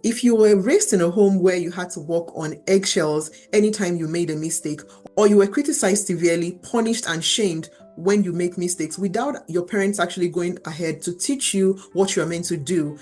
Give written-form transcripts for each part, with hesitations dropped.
if you were raised in a home where you had to walk on eggshells anytime you made a mistake, or you were criticized severely, punished, and shamed when you make mistakes without your parents actually going ahead to teach you what you're meant to do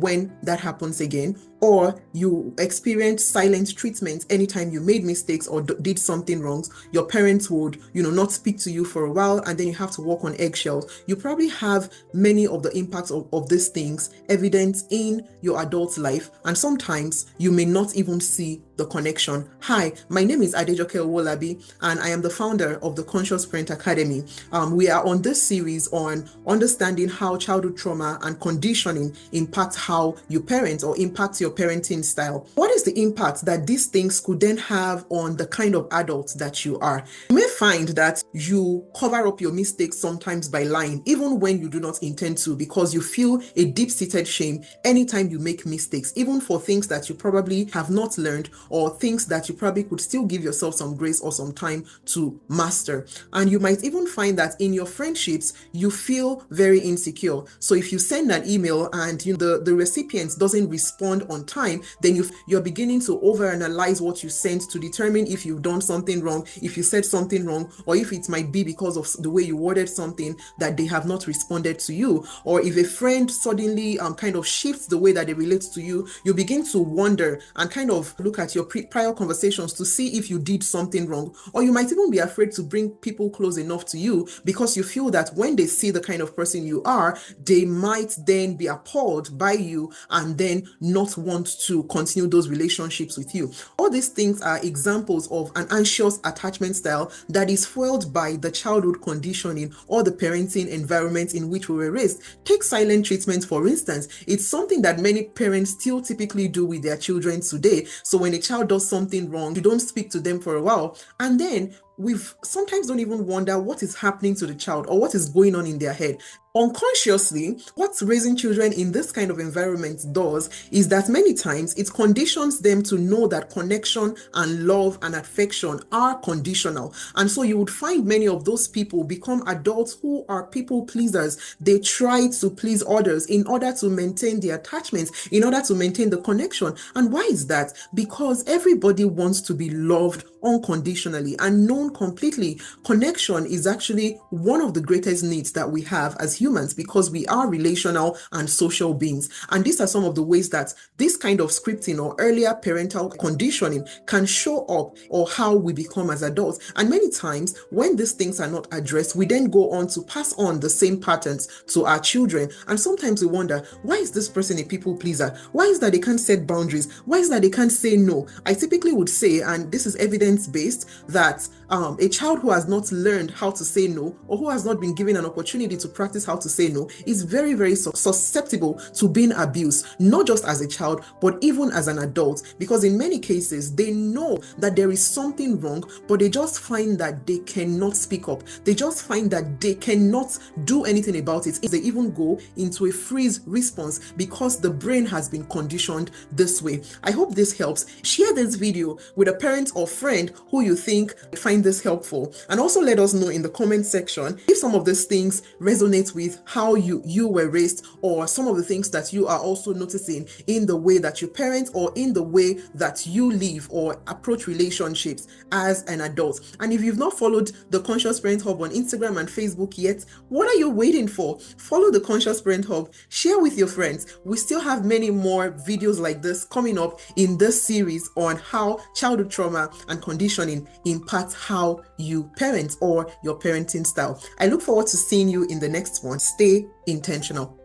when that happens again, or you experience silent treatment anytime you made mistakes or did something wrong, your parents would, not speak to you for a while, and then you have to walk on eggshells. You probably have many of the impacts of these things evident in your adult life, and sometimes you may not even see the connection. Hi, my name is Laseinde-Owolabi, and I am the founder of the Conscious Parent Academy. We are on this series on understanding how childhood trauma and conditioning impact how you parent or impact your parenting style. What is the impact that these things could then have on the kind of adult that you are? You may find that you cover up your mistakes sometimes by lying, even when you do not intend to, because you feel a deep-seated shame anytime you make mistakes, even for things that you probably have not learned or things that you probably could still give yourself some grace or some time to master. And you might even find that in your friendships, you feel very insecure. So if you send an email and the recipient doesn't respond on time, then you're beginning to overanalyze what you sent to determine if you've done something wrong, if you said something wrong, or if it might be because of the way you worded something that they have not responded to you. Or if a friend suddenly kind of shifts the way that they relate to you, you begin to wonder and kind of look at your prior conversations to see if you did something wrong. Or you might even be afraid to bring people close enough to you because you feel that when they see the kind of person you are, they might then be appalled by you and then not want to continue those relationships with you. All these things are examples of an anxious attachment style that is fueled by the childhood conditioning or the parenting environment in which we were raised. Take silent treatment, for instance. It's something that many parents still typically do with their children today. So when a child does something wrong, you don't speak to them for a while, and then we've sometimes don't even wonder what is happening to the child or what is going on in their head. Unconsciously, what raising children in this kind of environment does is that many times it conditions them to know that connection and love and affection are conditional. And so you would find many of those people become adults who are people pleasers. They try to please others in order to maintain the attachments, in order to maintain the connection. And why is that? Because everybody wants to be loved unconditionally and known completely. Connection is actually one of the greatest needs that we have as humans because we are relational and social beings. And these are some of the ways that this kind of scripting or earlier parental conditioning can show up or how we become as adults. And many times when these things are not addressed, we then go on to pass on the same patterns to our children. And sometimes we wonder, why is this person a people pleaser? Why is that they can't set boundaries? Why is that they can't say no? I typically would say, and this is evidence-based, that a child who has not learned how to say no or who has not been given an opportunity to practice how to say no is very, very susceptible to being abused, not just as a child, but even as an adult, because in many cases, they know that there is something wrong, but they just find that they cannot speak up. They just find that they cannot do anything about it. They even go into a freeze response because the brain has been conditioned this way. I hope this helps. Share this video with a parent or friend who you think find this helpful, and also let us know in the comment section if some of these things resonate with how you were raised, or some of the things that you are also noticing in the way that you parent or in the way that you live or approach relationships as an adult. And if you've not followed the Conscious Parent Hub on Instagram and Facebook yet, what are you waiting for? Follow the Conscious Parent Hub, share with your friends. We still have many more videos like this coming up in this series on how childhood trauma and conditioning impacts how you parent or your parenting style. I look forward to seeing you in the next one. Stay intentional.